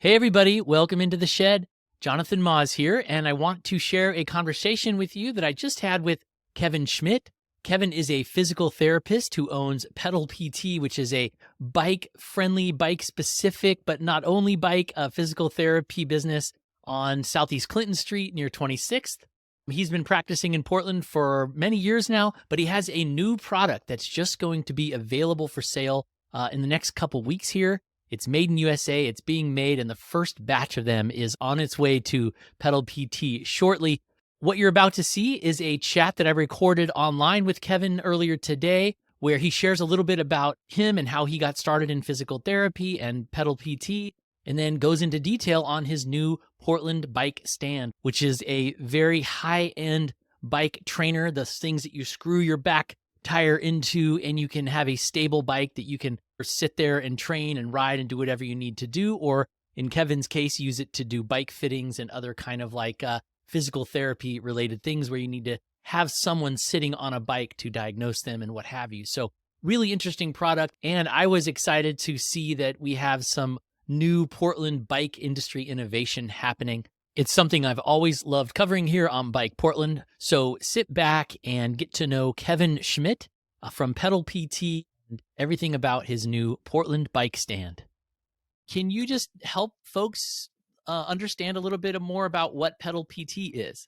Hey, everybody, welcome into the shed. Jonathan Maas here, and I want to share a conversation with you that I just had with Kevin Schmidt. Kevin is a physical therapist who owns PedalPT, which is a bike-friendly, bike-specific, but not only bike physical therapy business on Southeast Clinton Street near 26th. He's been practicing in Portland for many years now, but he has a new product that's just going to be available for sale in the next couple weeks here. It's made in USA, it's being made, and the first batch of them is on its way to PedalPT shortly. What you're about to see is a chat that I recorded online with Kevin earlier today, where he shares a little bit about him and how he got started in physical therapy and PedalPT, and then goes into detail on his new Portland bike stand, which is a very high-end bike trainer, the things that you screw your back tire into, and you can have a stable bike that you can sit there and train and ride and do whatever you need to do, or in Kevin's case, use it to do bike fittings and other kind of like physical therapy related things where you need to have someone sitting on a bike to diagnose them and what have you. So really interesting product. And I was excited to see that we have some new Portland bike industry innovation happening. It's something I've always loved covering here on BikePortland. So sit back and get to know Kevin Schmidt from PedalPT and everything about his new Portland bike stand. Can you just help folks understand a little bit more about what PedalPT is?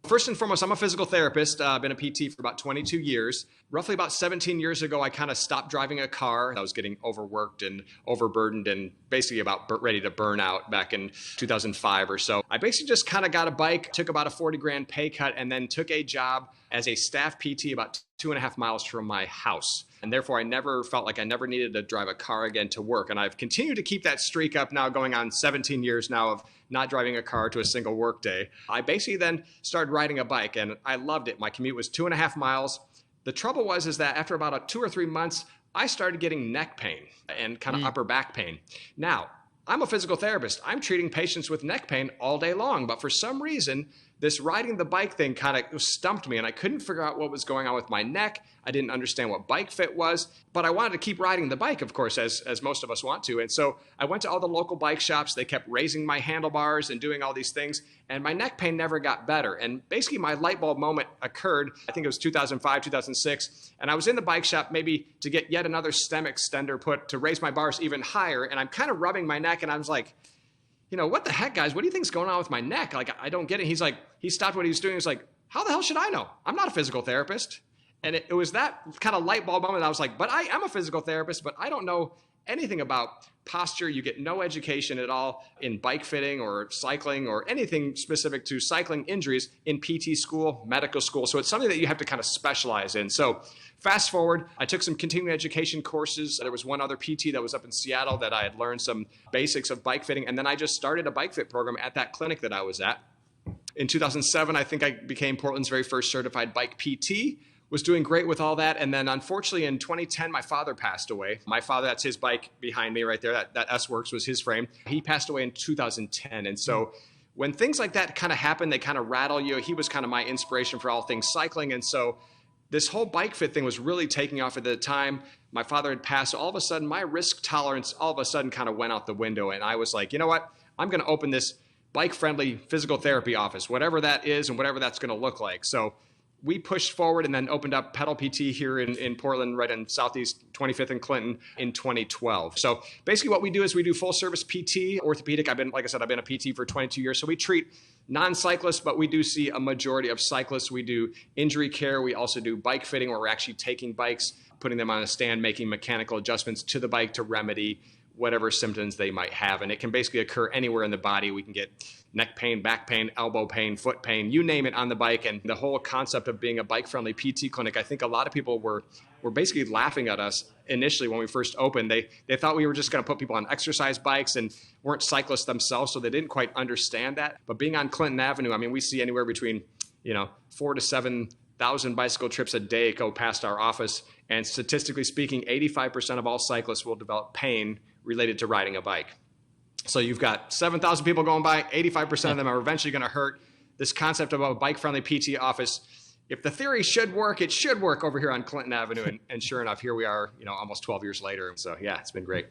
First and foremost, I'm a physical therapist. I've been a PT for about 22 years. Roughly about 17 years ago, I kind of stopped driving a car. I was getting overworked and overburdened and basically about ready to burn out back in 2005 or so. I basically just kind of got a bike, took about a 40 grand pay cut, and then took a job as a staff PT about 2.5 miles from my house. And therefore, I never felt like I never needed to drive a car again to work. And I've continued to keep that streak up now, going on 17 years now of not driving a car to a single work day. I basically then started riding a bike, and I loved it. My commute was 2.5 miles. The trouble was that after about 2 or 3 months, I started getting neck pain and kind of upper back pain. Now, I'm a physical therapist. I'm treating patients with neck pain all day long, but for some reason, this riding the bike thing kind of stumped me, and I couldn't figure out what was going on with my neck. I didn't understand what bike fit was, but I wanted to keep riding the bike, of course, as most of us want to. And so I went to all the local bike shops. They kept raising my handlebars and doing all these things, and my neck pain never got better. And basically my light bulb moment occurred, I think it was 2005, 2006, and I was in the bike shop maybe to get yet another stem extender put to raise my bars even higher, and I'm kind of rubbing my neck, and I was like, what the heck, guys? What do you think's going on with my neck? Like, I don't get it. He's like, he stopped what he was doing. He was like, how the hell should I know? I'm not a physical therapist. And it was that kind of light bulb moment. I was like, but I am a physical therapist, but I don't know anything about posture. You get no education at all in bike fitting or cycling or anything specific to cycling injuries in PT school, medical school. So it's something that you have to kind of specialize in. So fast forward, I took some continuing education courses. There was one other PT that was up in Seattle that I had learned some basics of bike fitting. And then I just started a bike fit program at that clinic that I was at. In 2007, I think I became Portland's very first certified bike PT. Was doing great with all that. And then unfortunately in 2010, my father passed away. My father, that's his bike behind me right there. That S-Works was his frame. He passed away in 2010. And so when things like that kind of happen, they kind of rattle you. He was kind of my inspiration for all things cycling. And so this whole bike fit thing was really taking off at the time. My father had passed. All of a sudden, my risk tolerance all of a sudden kind of went out the window. And I was like, you know what? I'm going to open this bike-friendly physical therapy office, whatever that is and whatever that's going to look like. So we pushed forward and then opened up PedalPT here in Portland, right in Southeast 25th and Clinton in 2012. So basically what we do is we do full service PT, orthopedic. Like I said, I've been a PT for 22 years. So we treat non-cyclists, but we do see a majority of cyclists. We do injury care. We also do bike fitting, where we're actually taking bikes, putting them on a stand, making mechanical adjustments to the bike to remedy whatever symptoms they might have. And it can basically occur anywhere in the body. We can get neck pain, back pain, elbow pain, foot pain, you name it, on the bike. And the whole concept of being a bike-friendly PT clinic, I think a lot of people were basically laughing at us initially when we first opened. They thought we were just going to put people on exercise bikes and weren't cyclists themselves, so they didn't quite understand that. But being on Clinton Avenue, I mean, we see anywhere between 4,000 to 7,000 bicycle trips a day go past our office. And statistically speaking, 85% of all cyclists will develop pain related to riding a bike. So you've got 7,000 people going by, 85% of them are eventually going to hurt. This concept of a bike-friendly PT office, if the theory should work, it should work over here on Clinton Avenue. And sure enough, here we are, almost 12 years later. So yeah, it's been great.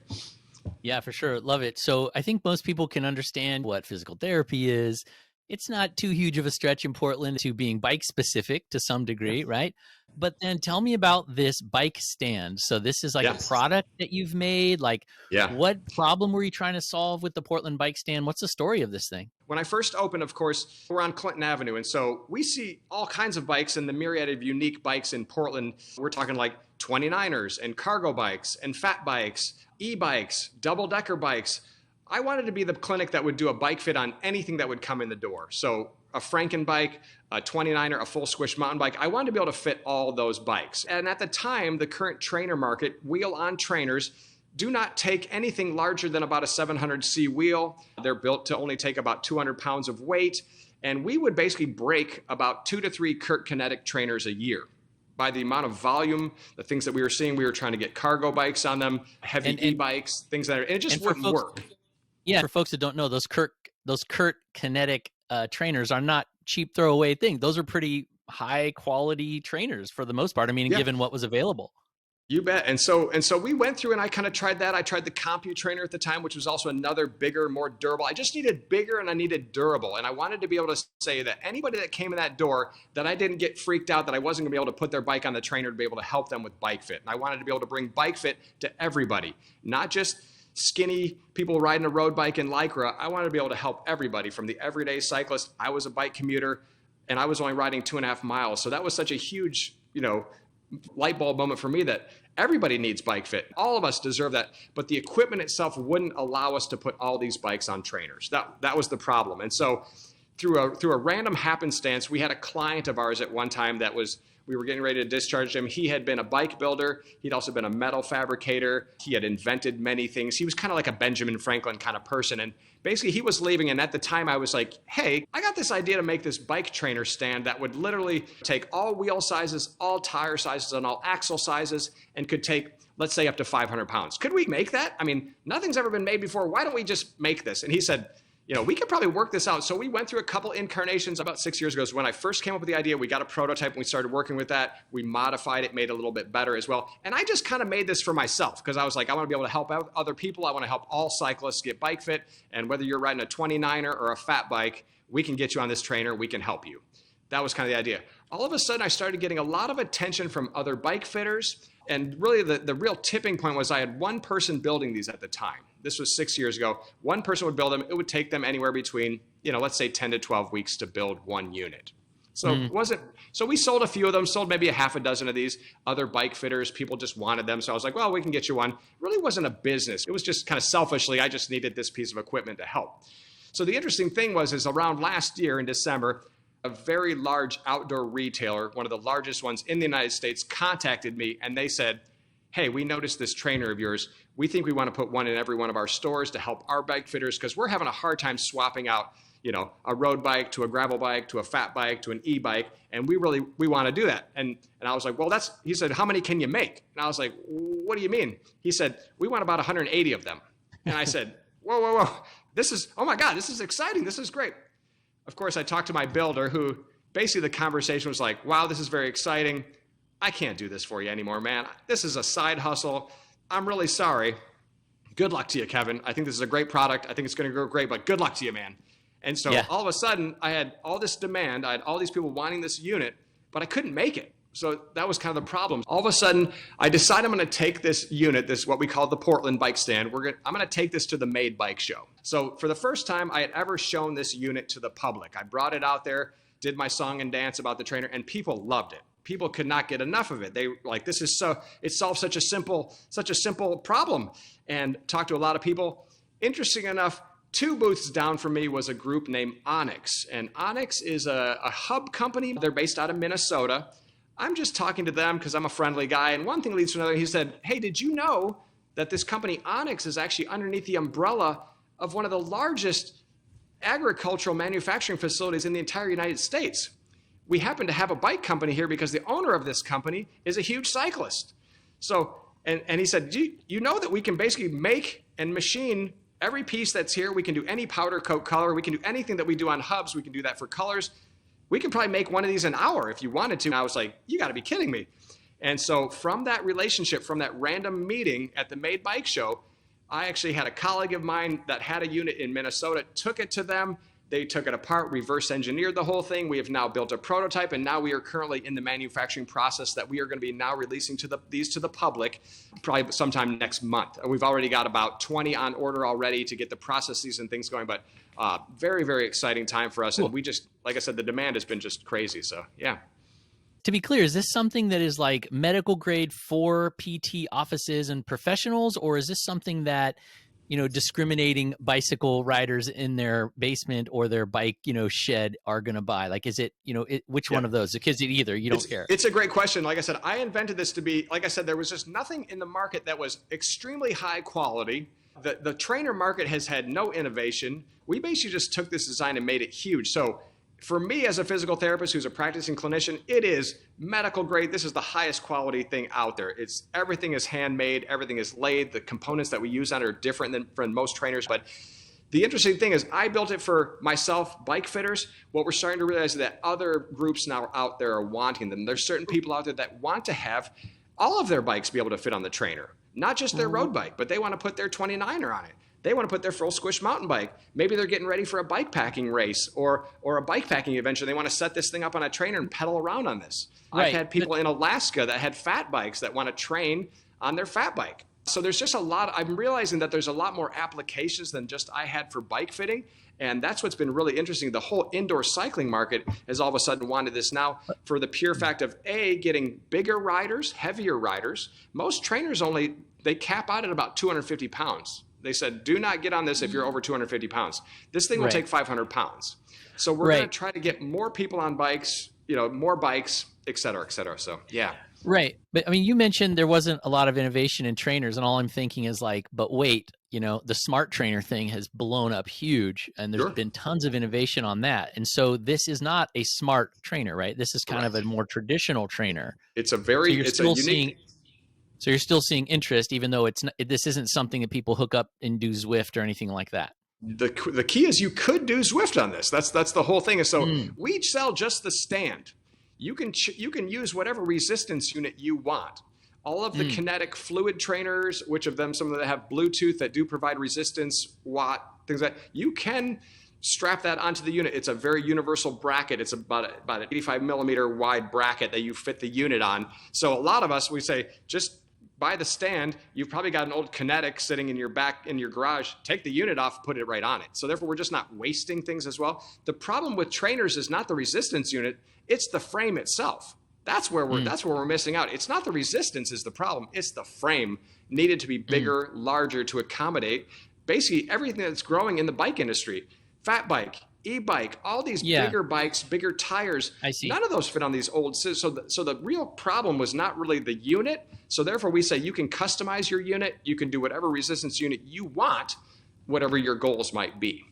Yeah, for sure. Love it. So I think most people can understand what physical therapy is. It's not too huge of a stretch in Portland to being bike specific to some degree, right? But then tell me about this bike stand. So this is like a Yes. product that you've made. Like, Yeah. what problem were you trying to solve with the Portland bike stand? What's the story of this thing? When I first opened, of course, we're on Clinton Avenue. And so we see all kinds of bikes and the myriad of unique bikes in Portland. We're talking like 29ers and cargo bikes and fat bikes, e-bikes, double-decker bikes. I wanted to be the clinic that would do a bike fit on anything that would come in the door. So a Franken bike, a 29er, a full squish mountain bike. I wanted to be able to fit all those bikes. And at the time, the current trainer market, wheel-on trainers, do not take anything larger than about a 700C wheel. They're built to only take about 200 pounds of weight. And we would basically break about 2 to 3 Kurt Kinetic trainers a year. By the amount of volume, the things that we were seeing, we were trying to get cargo bikes on them, heavy e-bikes, things that are, and it just wouldn't work. Yeah, for folks that don't know, those Kurt Kinetic trainers are not cheap throwaway thing. Those are pretty high quality trainers for the most part. I mean, Yeah. given what was available. You bet. And so we went through and I kind of tried that. I tried the CompuTrainer at the time, which was also another bigger, more durable. I just needed bigger and I needed durable. And I wanted to be able to say that anybody that came in that door, that I didn't get freaked out, that I wasn't gonna be able to put their bike on the trainer to be able to help them with bike fit. And I wanted to be able to bring bike fit to everybody, not just skinny people riding a road bike in Lycra. I wanted to be able to help everybody from the everyday cyclist. I was a bike commuter and I was only riding 2.5 miles. So that was such a huge, light bulb moment for me that everybody needs bike fit. All of us deserve that, but the equipment itself wouldn't allow us to put all these bikes on trainers. That was the problem. And so through a random happenstance, we had a client of ours at one time we were getting ready to discharge him. He had been a bike builder. He'd also been a metal fabricator. He had invented many things. He was kind of like a Benjamin Franklin kind of person. And basically he was leaving. And at the time I was like, hey, I got this idea to make this bike trainer stand that would literally take all wheel sizes, all tire sizes, and all axle sizes, and could take, let's say, up to 500 pounds. Could we make that? I mean, nothing's ever been made before. Why don't we just make this? And he said, we could probably work this out. So we went through a couple incarnations about 6 years ago. So when I first came up with the idea, we got a prototype and we started working with that. We modified it, made it a little bit better as well. And I just kind of made this for myself because I was like, I want to be able to help out other people. I want to help all cyclists get bike fit. And whether you're riding a 29er or a fat bike, we can get you on this trainer. We can help you. That was kind of the idea. All of a sudden, I started getting a lot of attention from other bike fitters. And really, the real tipping point was I had one person building these at the time. This was 6 years ago. One person would build them. It would take them anywhere between, let's say 10 to 12 weeks to build one unit. So so we sold a few of them, sold maybe a half a dozen of these. Other bike fitters, people just wanted them. So I was like, well, we can get you one. It really wasn't a business. It was just kind of selfishly, I just needed this piece of equipment to help. So the interesting thing is around last year in December, a very large outdoor retailer, one of the largest ones in the United States, contacted me and they said, hey, we noticed this trainer of yours. We think we want to put one in every one of our stores to help our bike fitters because we're having a hard time swapping out, a road bike to a gravel bike to a fat bike to an e-bike. And we want to do that. And I was like, well, he said, how many can you make? And I was like, what do you mean? He said, we want about 180 of them. And I said, whoa. Oh my God, this is exciting. This is great. Of course, I talked to my builder who basically the conversation was like, wow, this is very exciting. I can't do this for you anymore, man. This is a side hustle. I'm really sorry. Good luck to you, Kevin. I think this is a great product. I think it's going to go great, but good luck to you, man. And so all of a sudden, I had all this demand. I had all these people wanting this unit, but I couldn't make it. So that was kind of the problem. All of a sudden, I decided I'm going to take this unit, this what we call the Portland bike stand. I'm going to take this to the Made Bike Show. So for the first time I had ever shown this unit to the public, I brought it out there, did my song and dance about the trainer, and people loved it. People could not get enough of it. They were like, it solves such a simple problem. And talked to a lot of people. Interesting enough, 2 booths down from me was a group named Onyx. And Onyx is a hub company. They're based out of Minnesota. I'm just talking to them because I'm a friendly guy. And one thing leads to another. He said, hey, did you know that this company Onyx is actually underneath the umbrella of one of the largest agricultural manufacturing facilities in the entire United States? We happen to have a bike company here because the owner of this company is a huge cyclist. So, and he said, you know that we can basically make and machine every piece that's here. We can do any powder coat color. We can do anything that we do on hubs. We can do that for colors. We can probably make one of these an hour if you wanted to. And I was like, you got to be kidding me. And so from that relationship, from that random meeting at the Made Bike Show, I actually had a colleague of mine that had a unit in Minnesota, took it to them. They took it apart, reverse engineered the whole thing. We have now built a prototype, and now we are currently in the manufacturing process that we are going to be now releasing these to the public probably sometime next month. And we've already got about 20 on order already to get the processes and things going. But very, very exciting time for us. Cool. And we just, like I said, the demand has been just crazy. So, yeah. To be clear, is this something that is like medical grade for PT offices and professionals, or is this something that, discriminating bicycle riders in their basement or their bike, shed are going to buy? Like, is it, which one of those? Because either, you don't care. It's a great question. Like I said, I invented this to be, like I said, there was just nothing in the market that was extremely high quality. The trainer market has had no innovation. We basically just took this design and made it huge. So for me as a physical therapist who's a practicing clinician, it is medical grade. This is the highest quality thing out there. Everything is handmade, everything is laid. The components that we use on it are different than most trainers. But the interesting thing is I built it for myself, bike fitters. What we're starting to realize is that other groups now out there are wanting them. There's certain people out there that want to have all of their bikes be able to fit on the trainer, not just their road bike, but they want to put their 29er on it. They want to put their full squish mountain bike. Maybe they're getting ready for a bike packing race or a bike packing adventure. They want to set this thing up on a trainer and pedal around on this. Right. I've had people in Alaska that had fat bikes that want to train on their fat bike. So there's just a lot. I'm realizing that there's a lot more applications than just I had for bike fitting. And that's what's been really interesting. The whole indoor cycling market has all of a sudden wanted this now for the pure fact of getting bigger riders, heavier riders. Most trainers they cap out at about 250 pounds. They said, do not get on this if you're over 250 pounds. This thing will take 500 pounds. So we're going to try to get more people on bikes, more bikes, et cetera, et cetera. So, yeah. Right. But I mean, you mentioned there wasn't a lot of innovation in trainers, and all I'm thinking is like, but wait, the smart trainer thing has blown up huge, and there's been tons of innovation on that. And so this is not a smart trainer, right? This is kind of a more traditional trainer. It's a unique. So you're still seeing interest, even though this isn't something that people hook up and do Zwift or anything like that. The key is you could do Zwift on this. That's the whole thing. So we sell just the stand. You can use whatever resistance unit you want. All of the kinetic fluid trainers, which of them, some of them have Bluetooth that do provide resistance, watt, things like that. You can strap that onto the unit. It's a very universal bracket. It's about an 85 millimeter wide bracket that you fit the unit on. So a lot of us, we say, just buy the stand. You've probably got an old kinetic sitting in your garage. Take the unit off, put it right on it. So therefore, we're just not wasting things as well. The problem with trainers is not the resistance unit. It's the frame itself. That's where we're missing out. It's not the resistance is the problem. It's the frame needed to be bigger, larger to accommodate basically everything that's growing in the bike industry. Fat bike, e-bike, all these bigger bikes, bigger tires. I see. None of those fit on these old. So the real problem was not really the unit. So therefore, we say you can customize your unit. You can do whatever resistance unit you want, whatever your goals might be.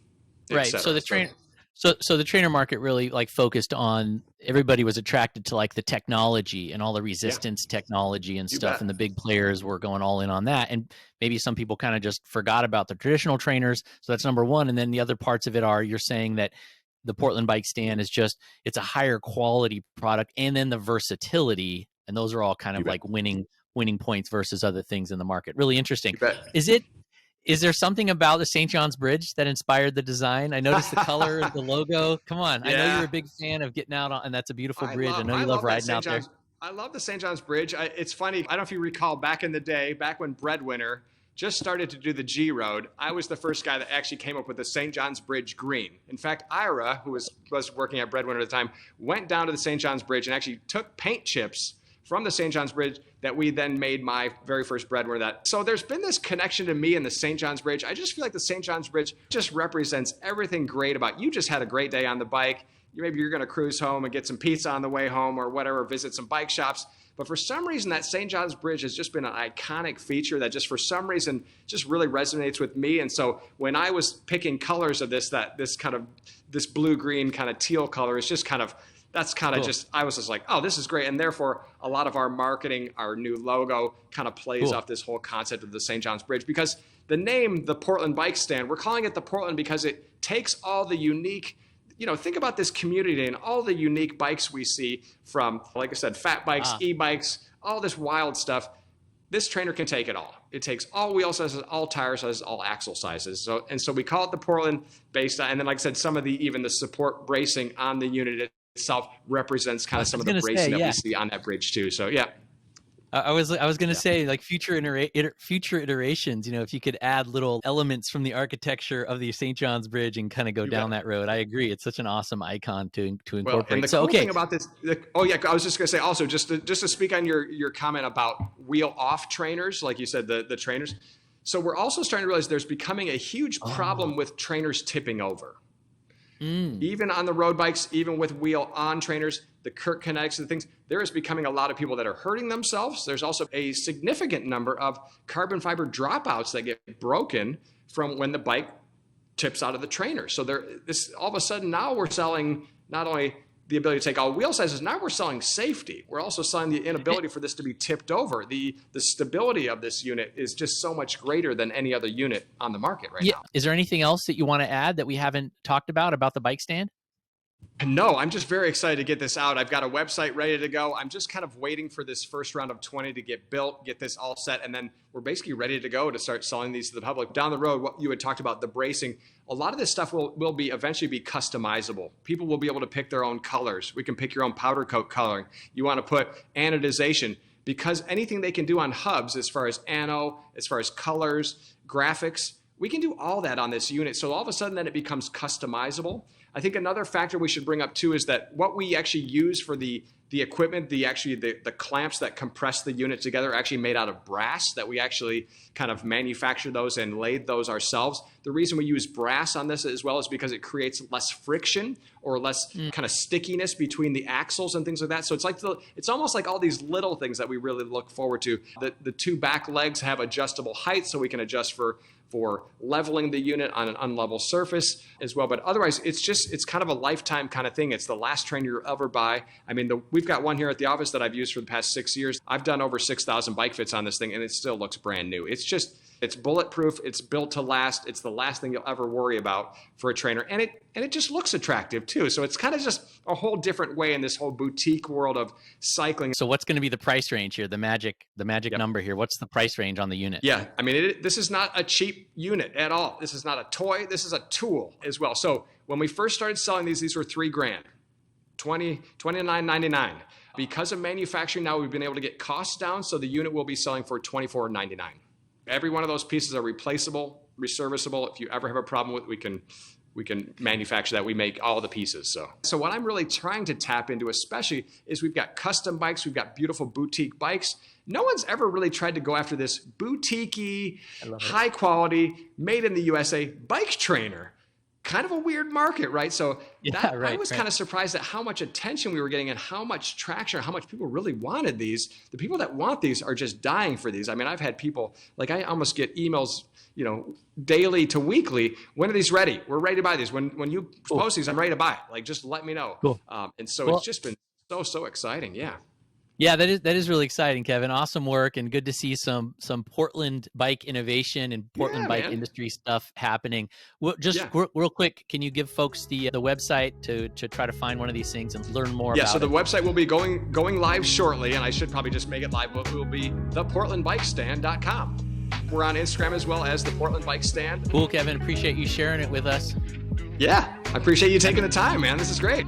Right. So the trainer market really focused on, everybody was attracted to the technology and all the resistance technology and stuff. And the big players were going all in on that. And maybe some people kind of just forgot about the traditional trainers. So that's number one. And then the other parts of it are, you're saying that the Portland bike stand is it's a higher quality product. And then the versatility, and those are all kind of winning points versus other things in the market. Really interesting. Is there something about the St. John's Bridge that inspired the design? I noticed the color, the logo. Come on. I know you're a big fan of getting out on, and that's a beautiful bridge. I know you love riding out there. I love the St. John's Bridge. It's funny. I don't know if you recall back in the day, back when Breadwinner just started to do the G Road, I was the first guy that actually came up with the St. John's Bridge green. In fact, Ira, who was working at Breadwinner at the time, went down to the St. John's Bridge and actually took paint chips from the St. John's Bridge that we then made my very first Breadwinner. So there's been this connection to me and the St. John's Bridge. I just feel like the St. John's Bridge just represents everything great about you. Just had a great day on the bike. Maybe you're going to cruise home and get some pizza on the way home or whatever, visit some bike shops. But for some reason, that St. John's Bridge has just been an iconic feature that just for some reason just really resonates with me. And so when I was picking colors of this blue-green kind of teal color, it's just kind of, that's kind of cool. I was just like, oh, this is great. And therefore, a lot of our marketing, our new logo kind of plays off this whole concept of the St. John's Bridge, because the name, the Portland Bike Stand, we're calling it the Portland because it takes all the unique, think about this community and all the unique bikes we see from, like I said, fat bikes, e-bikes, all this wild stuff. this trainer can take it all. It takes all wheel sizes, all tire sizes, all axle sizes. So we call it the Portland based on, and then like I said, some of even the support bracing on the unit itself represents kind of some of the bracing that we see on that bridge too. So yeah. I was going to say, like, future iterations, if you could add little elements from the architecture of the St. John's Bridge and kind of go down that road. I agree. It's such an awesome icon to incorporate. Well, and the cool thing about this, I was just going to say also, just to speak on your comment about wheel off trainers, like you said, the trainers. So we're also starting to realize there's becoming a huge problem with trainers tipping over. Even on the road bikes, even with wheel on trainers, the Kurt Kinetics and things, there is becoming a lot of people that are hurting themselves. There's also a significant number of carbon fiber dropouts that get broken from when the bike tips out of the trainer. So all of a sudden now we're selling not only the ability to take all wheel sizes, now we're selling safety. We're also selling the inability for this to be tipped over. The stability of this unit is just so much greater than any other unit on the market right now. Is there anything else that you want to add that we haven't talked about the bike stand? No, I'm just very excited to get this out. I've got a website ready to go. I'm just kind of waiting for this first round of 20 to get built, get this all set, and then we're basically ready to go to start selling these to the public. Down the road, what you had talked about, the bracing, a lot of this stuff will eventually be customizable. People will be able to pick their own colors. We can pick your own powder coat coloring. You want to put anodization, because anything they can do on hubs as far as as far as colors, graphics, we can do all that on this unit. So all of a sudden then it becomes customizable. I think another factor we should bring up too is that what we actually use for the equipment, the clamps that compress the unit together are actually made out of brass, that we actually kind of manufacture those and lathe those ourselves. The reason we use brass on this as well is because it creates less friction or less kind of stickiness between the axles and things like that. So it's almost like all these little things that we really look forward to. The two back legs have adjustable height, so we can adjust for leveling the unit on an unlevel surface as well. But otherwise, it's kind of a lifetime kind of thing. It's the last trainer you'll ever buy. I mean, we've got one here at the office that I've used for the past 6 years. I've done over 6,000 bike fits on this thing, and it still looks brand new. It's bulletproof. It's built to last. It's the last thing you'll ever worry about for a trainer. And it just looks attractive too. So it's kind of just a whole different way in this whole boutique world of cycling. So what's going to be the price range here? The magic number here. What's the price range on the unit? Yeah. I mean, this is not a cheap unit at all. This is not a toy. This is a tool as well. So when we first started selling these were $3,000, $29.99. Because of manufacturing now, we've been able to get costs down. So the unit will be selling for $24.99. Every one of those pieces are replaceable, reserviceable. If you ever have a problem with it, we can manufacture that. We make all the pieces. So what I'm really trying to tap into especially is we've got custom bikes. We've got beautiful boutique bikes. No one's ever really tried to go after this boutique-y, high quality, made in the USA bike trainer. Kind of a weird market, right? So I was kind of surprised at how much attention we were getting and how much traction, how much people really wanted these. The people that want these are just dying for these. I mean, I've had people, like I almost get emails, daily to weekly. When are these ready? We're ready to buy these. When you post these, I'm ready to buy. Like, just let me know. Cool. And so it's just been so exciting. Yeah. Yeah, that is really exciting, Kevin. Awesome work, and good to see some Portland bike innovation and Portland bike industry stuff happening. Real quick, can you give folks the website to try to find one of these things and learn more about it? Yeah, so the website will be going live shortly, and I should probably just make it live. It will be theportlandbikestand.com. We're on Instagram as well as the Portland Bike Stand. Cool, Kevin. Appreciate you sharing it with us. Yeah, I appreciate you taking the time, man. This is great.